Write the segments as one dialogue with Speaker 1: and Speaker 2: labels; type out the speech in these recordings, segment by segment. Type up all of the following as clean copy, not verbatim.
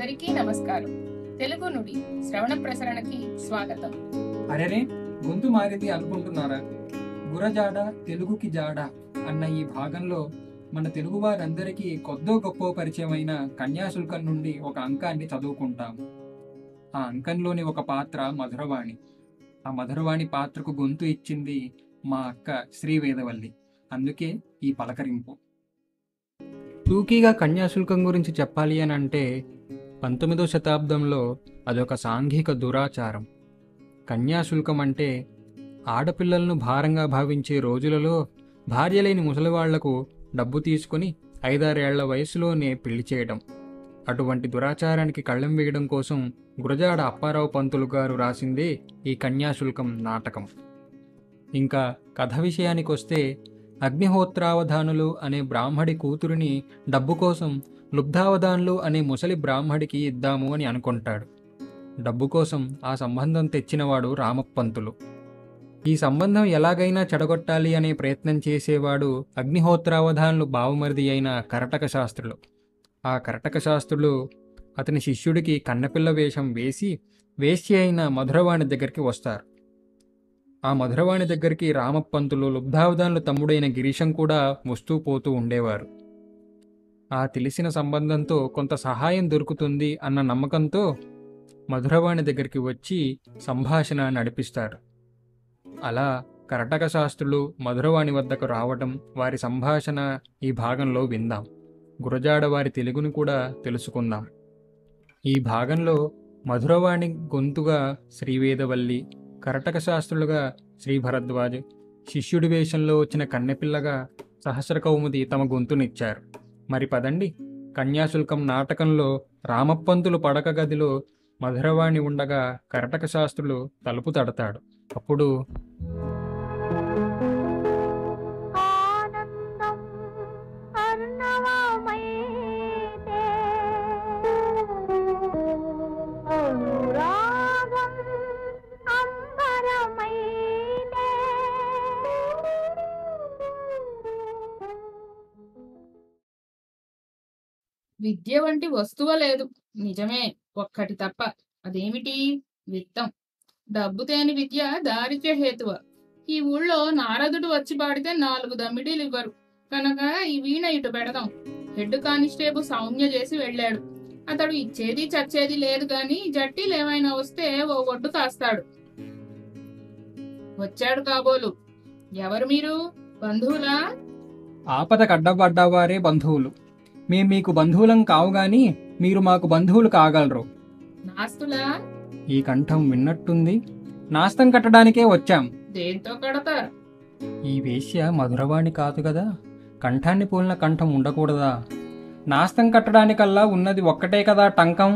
Speaker 1: అందరికీ నమస్కారం. తెలుగు నుడి శ్రవణ ప్రసరణకి స్వాగతం.
Speaker 2: అరెరే, గొంతు మారింది అనుకుంటున్నారా? గురజాడ తెలుగుకి జాడ అన్న ఈ భాగంలో మన తెలుగు వారందరికీ కొద్దో గొప్ప పరిచయమైన కన్యాశుల్కం నుండి ఒక అంకాన్ని చదువుకుంటాం. ఆ అంకంలోని ఒక పాత్ర మధురవాణి. ఆ మధురవాణి పాత్రకు గొంతు ఇచ్చింది మా అక్క శ్రీవేదవల్లి. అందుకే ఈ పలకరింపు. టూకీగా కన్యాశుల్కం గురించి చెప్పాలి అని అంటే 19వ శతాబ్దంలో అదొక సాంఘిక దురాచారం. కన్యాశుల్కం అంటే ఆడపిల్లలను భారంగా భావించే రోజులలో భార్య లేని ముసలివాళ్లకు డబ్బు తీసుకుని 5-6 ఏళ్ల వయసులోనే పెళ్లి చేయడం. అటువంటి దురాచారానికి కళ్ళెం వేయడం కోసం గురజాడ అప్పారావు పంతులు గారు రాసిందే ఈ కన్యాశుల్కం నాటకం. ఇంకా కథ విషయానికొస్తే అగ్నిహోత్రావధానులు అనే బ్రాహ్మడి కూతురిని డబ్బు కోసం లుబ్ధావధానులు అనే ముసలి బ్రాహ్మడికి ఇద్దాము అని అనుకుంటాడు. డబ్బు కోసం ఆ సంబంధం తెచ్చినవాడు రామప్పంతులు. ఈ సంబంధం ఎలాగైనా చెడగొట్టాలి అనే ప్రయత్నం చేసేవాడు అగ్నిహోత్రావధానులు బావమరిది అయిన కరటక శాస్త్రులు. ఆ కరటక శాస్త్రులు అతని శిష్యుడికి కన్నపిల్ల వేషం వేసి వేశ్య అయిన మధురవాణి దగ్గరికి వస్తారు. ఆ మధురవాణి దగ్గరికి రామప్పంతులు లుబ్ధావధానులు తమ్ముడైన గిరీశం కూడా వస్తూ పోతూ ఉండేవారు. ఆ తెలిసిన సంబంధంతో కొంత సహాయం దొరుకుతుంది అన్న నమ్మకంతో మధురవాణి దగ్గరికి వచ్చి సంభాషణ నడిపిస్తారు. అలా కరటక శాస్త్రులు మధురవాణి వద్దకు రావటం, వారి సంభాషణ ఈ భాగంలో విందాం. గురజాడ వారి తెలుగుని కూడా తెలుసుకుందాం. ఈ భాగంలో మధురవాణి గొంతుగా శ్రీవేదవల్లి, కరటక శాస్త్రులుగా శ్రీ భరద్వాజ్, శిష్యుడి వేషంలో వచ్చిన కన్నెపిల్లగా సహస్రకౌముది తమ గొంతునిచ్చారు. మరి పదండి, కన్యాశుల్కం నాటకంలో రామప్పంతులు పడక గదిలో మధురవాణి ఉండగా కరటక శాస్త్రులు తలుపు తడతాడు. అప్పుడు
Speaker 1: విద్య వంటి వస్తువు లేదు, నిజమే, ఒక్కటి తప్ప. అదేమిటి? విత్తం. డబ్బు తేని విద్య దారిద్ర్య హేతువ. ఈ ఊళ్ళో నారదుడు వచ్చి పాడితే 4 దమ్మిడీలు ఇవ్వరు కనుక ఈ వీణ ఇటు పెడదాం. హెడ్ కానిస్టేబుల్ సౌమ్య చేసి వెళ్ళాడు. అతడు ఇచ్చేది చచ్చేది లేదు గాని జట్టీలు ఏమైనా వస్తే ఓ ఒడ్డు కాస్తాడు. వచ్చాడు కాబోలు. ఎవరు మీరు? బంధువులా?
Speaker 2: ఆపద కడ్డబడ్డవారే బంధువులు. మేం మీకు బంధువులం కావు గాని మీరు మాకు బంధువులు కాగలరు.
Speaker 1: నాస్తులా?
Speaker 2: ఈ కంఠం విన్నట్టుంది. నాస్తం కట్టడానికే వచ్చాం.
Speaker 1: దేంతో కడతారు?
Speaker 2: ఈ వేశ్య మధురవాణి కాదు కదా, కంఠాన్ని పోలిన కంఠం ఉండకూడదా? నాస్తం కట్టడానికల్లా ఉన్నది ఒక్కటే కదా టంకం.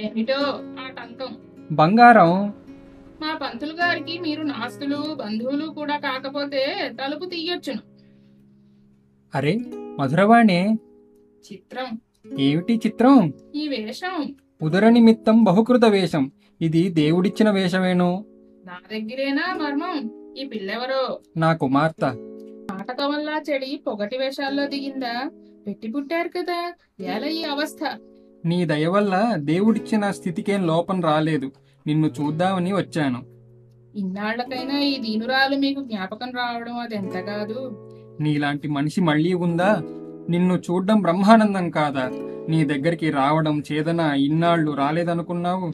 Speaker 1: ఏమిటో ఆ టంకం?
Speaker 2: బంగారం.
Speaker 1: మా పంతులు గారికి మీరు నాస్తులు బంధువులు కూడా కాకపోతే తలుపు తీయొచ్చును.
Speaker 2: అరే మధురవాణి,
Speaker 1: చిత్రం.
Speaker 2: ఏమిటి చిత్రం?
Speaker 1: ఈ వేషం
Speaker 2: ఉదర నిమిత్తం బహుకృత వేషం. ఇది దేవుడిచ్చిన వేషమేనో?
Speaker 1: నా దగ్గరేనా మర్మం? ఈ పిల్లెవరో?
Speaker 2: నా కుమార్తె.
Speaker 1: నాటకం వల్ల చెడి పొగటి వేషాల్లో దిగిందా? పెట్టి పుట్టారు కదా, ఎలా ఈ అవస్థ?
Speaker 2: నీ దయ వల్ల దేవుడిచ్చిన స్థితికేం లోపం రాలేదు. నిన్ను చూద్దామని వచ్చాను.
Speaker 1: ఇన్నాళ్లకైనా ఈ దీనురాలు మీకు జ్ఞాపకం రావడం అది ఎంత కాదు.
Speaker 2: నీలాంటి మనిషి మళ్ళీ ఉందా? నిన్ను చూడ్డం బ్రహ్మానందం కాదా? నీ దగ్గరికి రావడం చేదన ఇన్నాళ్ళు రాలేదనుకున్నావు.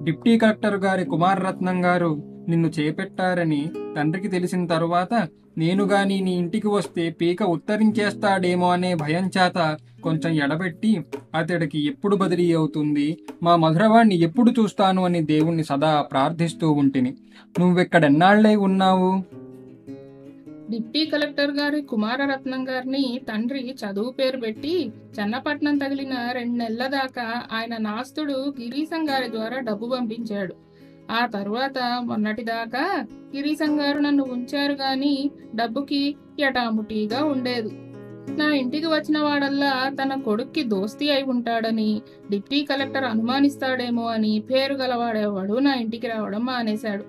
Speaker 2: డిప్టీ కలెక్టర్ గారి కుమారరత్నం గారు నిన్ను చేపెట్టారని తండ్రికి తెలిసిన తరువాత నేను గాని నీ ఇంటికి వస్తే పీక ఉత్తరించేస్తాడేమో అనే భయం చేత కొంచెం ఎడబెట్టి అతడికి ఎప్పుడు బదిలీ అవుతుంది, మా మధురవాణ్ణి ఎప్పుడు చూస్తాను అని దేవుణ్ణి సదా ప్రార్థిస్తూ ఉంటిని. నువ్వెక్కడెన్నాళ్లై ఉన్నావు?
Speaker 1: డిప్టీ కలెక్టర్ గారి కుమారరత్నం గారిని తండ్రి చదువు పేరు పెట్టి చెన్నపట్నం తగిలిన 2 నెలల దాకా ఆయన నాస్తుడు గిరీశం గారి ద్వారా డబ్బు పంపించాడు. ఆ తరువాత మొన్నటిదాకా గిరీశం గారు నన్ను ఉంచారు గాని డబ్బుకి ఎటాముటీగా ఉండేది. నా ఇంటికి వచ్చిన వాడల్లా తన కొడుక్కి దోస్తీ అయి ఉంటాడని, డిప్టీ కలెక్టర్ అనుమానిస్తాడేమో అని పేరు గలవాడేవాడు నా ఇంటికి రావడం మానేశాడు.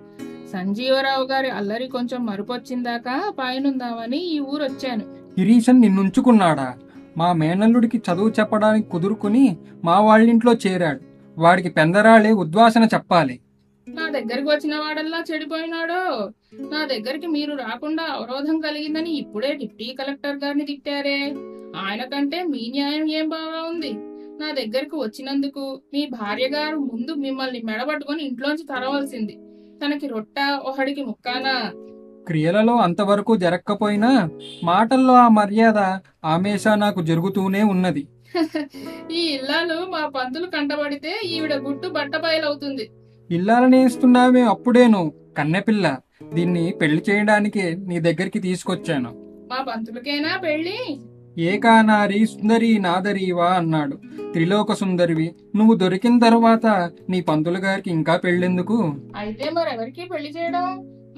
Speaker 1: సంజీవరావు గారి అల్లరి కొంచెం మరుపొచ్చిందాకా పైనుందామని ఈ ఊరొచ్చాను.
Speaker 2: గిరీశన్ నిన్నుంచుకున్నాడా? మా మేనల్లుడికి చదువు చెప్పడానికి కుదురుకుని మా వాళ్ళింట్లో చేరాడు. వాడికి పెందరాళే ఉద్వాసన చెప్పాలి.
Speaker 1: నా దగ్గరికి వచ్చిన వాడల్లా చెడిపోయినాడో. నా దగ్గరికి మీరు రాకుండా అవరోధం కలిగిందని ఇప్పుడే డిప్టీ కలెక్టర్ గారిని తిట్టారే. ఆయన కంటే మీ న్యాయం ఏం బాగా ఉంది? నా దగ్గరికి వచ్చినందుకు మీ భార్య గారు ముందు మిమ్మల్ని మెడబట్టుకొని ఇంట్లోంచి తరవలసింది. తనకి రొట్ట ఒకడికి ముక్కానా?
Speaker 2: క్రియలలో అంతవరకు జరక్కపోయినా మాటల్లో ఆ మర్యాద ఆమేషా నాకు జరుగుతూనే ఉన్నది.
Speaker 1: ఈ ఇల్లాలు మా పంతులు కంటబడితే ఈవిడ గుట్టు బట్టబయలవుతుంది.
Speaker 2: ఇల్లాలనేస్తున్నావే అప్పుడేను కన్నెపిల్ల. దీన్ని పెళ్లి చేయడానికే నీ దగ్గరికి తీసుకొచ్చాను.
Speaker 1: మా పంతులకేనా పెళ్ళి?
Speaker 2: ఏకా నారి సుందరి నాదరీవా అన్నాడు. త్రిలోక సుందరివి నువ్వు దొరికిన తర్వాత నీ పంతులు గారికి ఇంకా పెళ్ళెందుకు?
Speaker 1: అయితే మరెవరికి పెళ్లి చేయడం?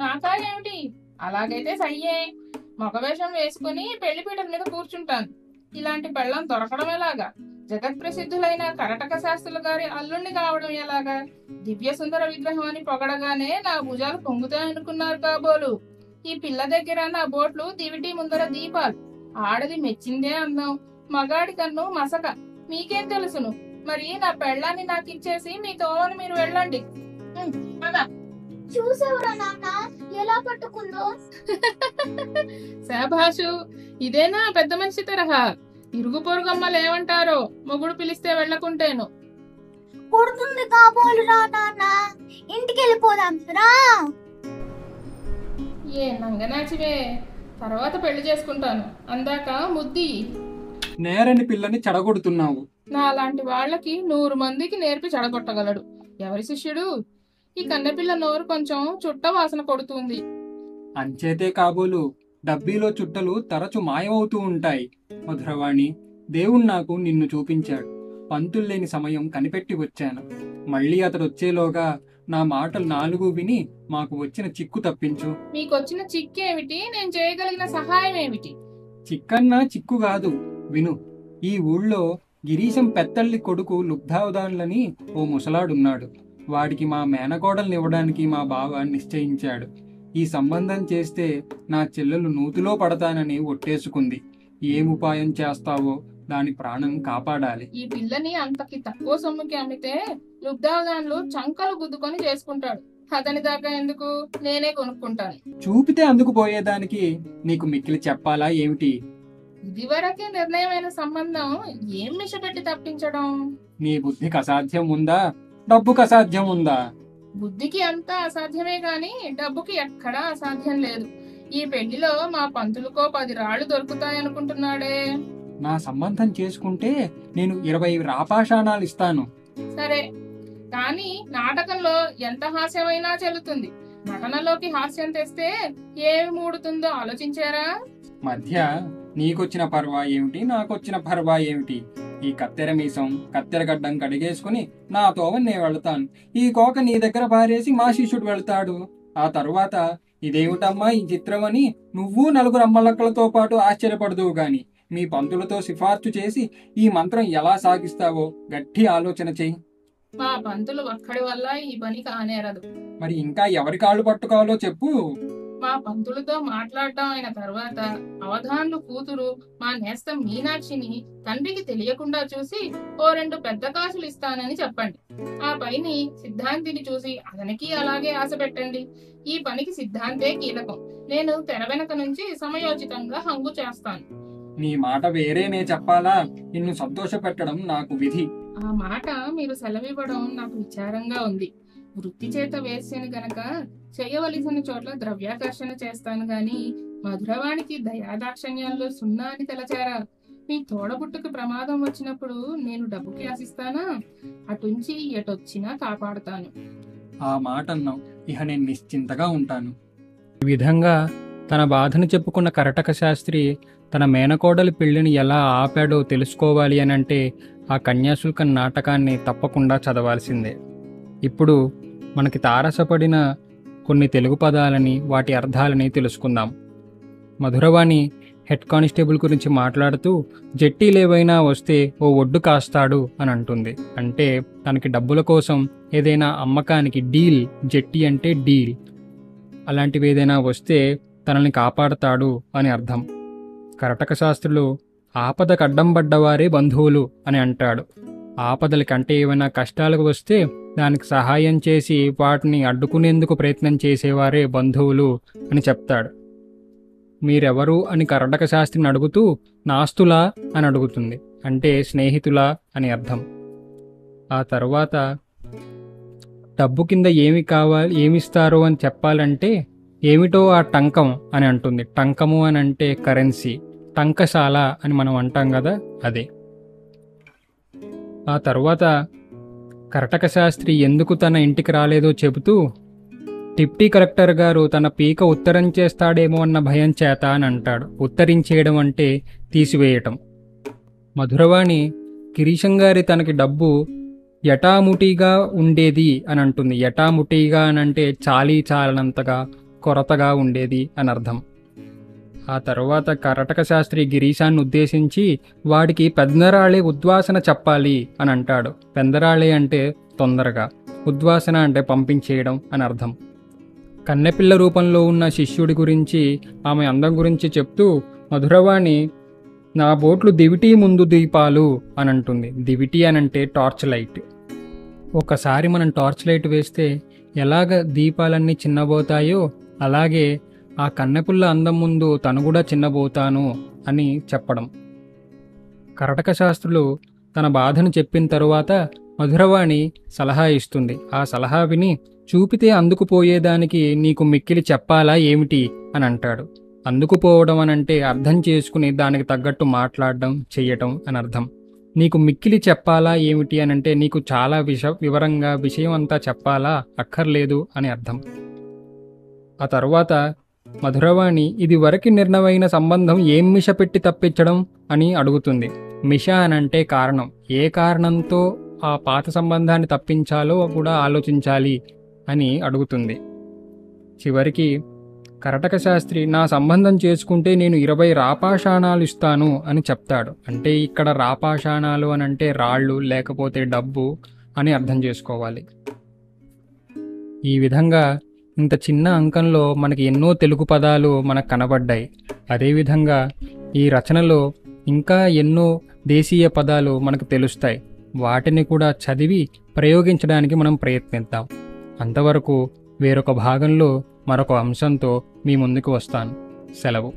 Speaker 1: నాకా ఏమిటి? అలాగైతే సయ్యే. మగవేషం వేసుకుని పెళ్లి పీటల మీద కూర్చుంటాను. ఇలాంటి పెళ్ళం దొరకడం ఎలాగా? జగత్ ప్రసిద్ధులైన కరటక శాస్త్రుల గారి అల్లుణ్ణి కావడం ఎలాగా? దివ్య సుందర విగ్రహం అని పొగడగానే నా భుజాలు పొంగుతాయనుకున్నారు కాబోలు. ఈ పిల్ల దగ్గర నా బోట్లు దివిటి ముందర దీపాలు. ఆడది మెచ్చిందే అందం, మగాడి కన్ను మసక. మీకేం తెలుసును? మరి నా పెళ్ళాన్ని నాకు ఇచ్చేసి మీ తోవని మీరు వెళ్ళండి.
Speaker 3: చూసావురా నాన్న ఎలా పట్టుకుందో?
Speaker 1: శాభాషు, ఇదేనా పెద్ద మనిషి తరహా? ఇరుగు పొరుగమ్మలు ఏమంటారో మొగుడు పిలిస్తే వెళ్ళకుంటేను.
Speaker 3: కొడుతుంది కాబోలురా నాన్న, ఇంటికి వెళ్ళిపోదాం రా.
Speaker 1: ఏ నంగనాచివే, తర్వాత పెళ్లి చేసుకుంటాను అందాక ముద్ది.
Speaker 2: నేరని పిల్లని చెడగొడుతున్నావు.
Speaker 1: నా లాంటి వాళ్ళకి 100 మందికి నేర్పి చెడగొట్టగలడు. ఎవరి శిష్యుడు? ఈ కన్నెపిల్ల నోరు కొంచెం చుట్ట వాసన కొడుతుంది.
Speaker 2: అంచేతే కాబోలు డబ్బీలో చుట్టలు తరచు మాయమవుతూ ఉంటాయి. మధురవాణి, దేవుడు నాకు నిన్ను చూపించాడు. పంతుల్లేని సమయం కనిపెట్టి వచ్చాను. మళ్ళీ అతడు వచ్చేలోగా నా మాటలు 4 విని మాకు వచ్చిన చిక్కు తప్పించు.
Speaker 1: మీకొచ్చిన చిక్కేమిటి? నేను చేయగలిగిన సహాయం ఏమిటి?
Speaker 2: చిక్కన్నా చిక్కు కాదు, విను. ఈ ఊళ్ళో గిరీశం పెత్తల్లి కొడుకు లుబ్ధావధానులని ఓ ముసలాడున్నాడు. వాడికి మా మేనకోడల్ని ఇవ్వడానికి మా బావ నిశ్చయించాడు. ఈ సంబంధం చేస్తే నా చెల్లెలు నూతిలో పడతానని ఒట్టేసుకుంది. ఏం ఉపాయం చేస్తావో దాని ప్రాణం కాపాడాలి.
Speaker 1: ఈ పిల్లని అంతకి తక్కువ సొమ్ముకి అమ్మితే లుబ్ధావధాన్లు చంకలు గుద్దుకొని చేసుకుంటాడు. అతని దాకా ఎందుకు? నేనే కొనుక్కుంటాను.
Speaker 2: చూపితే అందుకు పోయేదానికి నీకు మిక్కిలి చెప్పాలా ఏమిటి?
Speaker 1: ఇదివరకే నిర్ణయమైన సంబంధం ఏం మిషపెట్టి తప్పించడం?
Speaker 2: నీ బుద్ధికి అసాధ్యం ఉందా? డబ్బుకి అసాధ్యం ఉందా?
Speaker 1: బుద్ధికి అంతా అసాధ్యమే గాని డబ్బుకి ఎక్కడా అసాధ్యం లేదు. ఈ పెళ్లిలో మా పంతులకో 10 రాళ్లు దొరుకుతాయనుకుంటున్నాడే.
Speaker 2: నా సంబంధం చేసుకుంటే నేను 20 రాపాషాణాలు ఇస్తాను.
Speaker 1: సరే, కానీ నాటకంలో ఎంత హాస్యమైనా చెల్లుతుంది. నటనలోకి హాస్యం తెస్తే ఏమి మూడుతుందో ఆలోచించారా?
Speaker 2: మధ్య నీకొచ్చిన పర్వా ఏమిటి, నాకొచ్చిన పర్వా ఏమిటి? ఈ కత్తెర మీసం కత్తెర గడ్డం కడిగేసుకుని నా తోవని నేను వెళ్తాను. ఈ కోక నీ దగ్గర పారేసి మా శిష్యుడు వెళ్తాడు. ఆ తరువాత ఇదేమిటమ్మా ఈ చిత్రం అని నువ్వు 4 అమ్మలక్కలతో పాటు ఆశ్చర్యపడదువు గాని మీ పంతులతో సిఫార్సు చేసి ఈ మంత్రం ఎలా సాగిస్తావో గట్టి ఆలోచన చెయ్యి.
Speaker 1: మా పంతులు ఒక్కడి వల్ల ఈ పని కానేరదు.
Speaker 2: మరి ఇంకా ఎవరి కాళ్ళు పట్టుకోవాలో చెప్పు.
Speaker 1: మా పంతులతో మాట్లాడటం అయిన తర్వాత అవధాన్లు కూతురు మా నేస్తం మీనాక్షిని తండ్రికి తెలియకుండా చూసి ఓ 2 పెద్ద కాసులు ఇస్తానని చెప్పండి. ఆ పైని సిద్ధాంతిని చూసి అతనికి అలాగే ఆశ పెట్టండి. ఈ పనికి సిద్ధాంతే కీలకం. నేను తెర వెనక నుంచి సమయోచితంగా హంగు చేస్తాను.
Speaker 2: నీ మాట వేరేనే చెప్పాలా? నిన్ను సంతోష పెట్టడం నాకు విధి.
Speaker 1: ఆ మాట మీరు సెలవివ్వడం నాకు విచారంగా ఉంది. వృత్తి చేత వేసేను గనక చేయవలసిన చోట్ల ద్రవ్యాకర్షణ చేస్తాను గాని మధురవాణికి దయాదాక్షణ్యాల్లో సున్నా అని తెలచారా? మీ తోడబుట్టుకు ప్రమాదం వచ్చినప్పుడు నేను డబ్బుకి ఆశిస్తానా? అటుంచి ఎటొచ్చినా కాపాడుతాను.
Speaker 2: ఆ మాట అన్నావు, ఇహ నేను నిశ్చింతగా ఉంటాను. ఈ విధంగా తన బాధను చెప్పుకున్న కరటక శాస్త్రి తన మేనకోడలి పెళ్లిని ఎలా ఆపాడో తెలుసుకోవాలి అనంటే ఆ కన్యాశుల్కం నాటకాన్ని తప్పకుండా చదవాల్సిందే. ఇప్పుడు మనకి తారసపడిన కొన్ని తెలుగు పదాలని వాటి అర్థాలని తెలుసుకుందాం. మధురవాణి హెడ్ కానిస్టేబుల్ గురించి మాట్లాడుతూ జట్టీలేవైనా వస్తే ఓ ఒడ్డు కాస్తాడు అని అంటుంది. అంటే తనకి డబ్బుల కోసం ఏదైనా అమ్మకానికి డీల్, జట్టి అంటే డీల్, అలాంటివి ఏదైనా వస్తే తనని కాపాడతాడు అని అర్థం. కరటక శాస్త్రులు ఆపదకు అడ్డం పడ్డవారే బంధువులు అని అంటాడు. ఆపదలకంటే ఏమైనా కష్టాలకు వస్తే దానికి సహాయం చేసి వాటిని అడ్డుకునేందుకు ప్రయత్నం చేసేవారే బంధువులు అని చెప్తాడు. మీరెవరు అని కర్ణాటక శాస్త్రిని అడుగుతూ నాస్తులా అని అడుగుతుంది, అంటే స్నేహితులా అని అర్థం. ఆ తర్వాత డబ్బు కింద ఏమిస్తారో అని చెప్పాలంటే ఏమిటో ఆ టంకం అని అంటుంది. టంకము అని అంటే కరెన్సీ, టంకశాల అని మనం అంటాం కదా, అదే. ఆ తర్వాత కర్ణాటక శాస్త్రి ఎందుకు తన ఇంటికి రాలేదో చెబుతూ డిప్టీ కలెక్టర్ గారు తన పీక ఉత్తరం చేస్తాడేమో అన్న భయం చేత అని అంటాడు. ఉత్తరించేయడం అంటే తీసివేయటం. మధురవాణి గిరీశం గారి తనకి డబ్బు యటాముటిగా ఉండేది అని అంటుంది. యటాముటిగా అని అంటే చాలీ చాలనంతగా, కొరతగా ఉండేది అని అర్థం. ఆ తర్వాత కర్ణాటక శాస్త్రి గిరీశాన్ని ఉద్దేశించి వాడికి పెందరాళే ఉద్వాసన చెప్పాలి అని అంటాడు. పెందరాళే అంటే తొందరగా, ఉద్వాసన అంటే పంపించేయడం అని అర్థం. కన్నెపిల్ల రూపంలో ఉన్న శిష్యుడి గురించి, ఆమె అందం గురించి చెప్తూ మధురవాణి నా బోట్లు దివిటీ ముందు దీపాలు అని అంటుంది. దివిటీ అని అంటే టార్చ్ లైట్. ఒకసారి మనం టార్చ్ లైట్ వేస్తే ఎలాగ దీపాలన్నీ చిన్నబోతాయో అలాగే ఆ కన్నెపిల్ల అందం ముందు తను కూడా చిన్నబోతాను అని చెప్పడం. కర్ణాటక శాస్త్రులు తన బాధను చెప్పిన తరువాత మధురవాణి సలహా ఇస్తుంది. ఆ సలహా విని చూపితే అందుకుపోయేదానికి నీకు మిక్కిలి చెప్పాలా ఏమిటి అని అంటాడు. అందుకుపోవడం అని అంటే అర్థం చేసుకుని దానికి తగ్గట్టు మాట్లాడడం, చెయ్యటం అని అర్థం. నీకు మిక్కిలి చెప్పాలా ఏమిటి అని అంటే నీకు చాలా వివరంగా విషయం అంతా చెప్పాలా, అక్కర్లేదు అని అర్థం. ఆ తర్వాత మధురవాణి ఇది వరకు నిర్ణయమైన సంబంధం ఏం మిష పెట్టి తప్పించడం అని అడుగుతుంది. మిష అని అంటే కారణం. ఏ కారణంతో ఆ పాత సంబంధాన్ని తప్పించాలో కూడా ఆలోచించాలి అని అడుగుతుంది. చివరికి కర్ణాటక శాస్త్రి నా సంబంధం చేసుకుంటే నేను 20 రాపాషాణాలు ఇస్తాను అని చెప్తాడు. అంటే ఇక్కడ రాపాషాణాలు అని అంటే రాళ్ళు లేకపోతే డబ్బు అని అర్థం చేసుకోవాలి. ఈ విధంగా ఇంత చిన్న అంకంలో మనకి ఎన్నో తెలుగు పదాలు మనకు కనబడ్డాయి. అదేవిధంగా ఈ రచనలో ఇంకా ఎన్నో దేశీయ పదాలు మనకు తెలుస్తాయి. వాటిని కూడా చదివి ప్రయోగించడానికి మనం ప్రయత్నిద్దాం. అంతవరకు వేరొక భాగంలో మరొక అంశంతో మీ ముందుకు వస్తాను. సెలవు.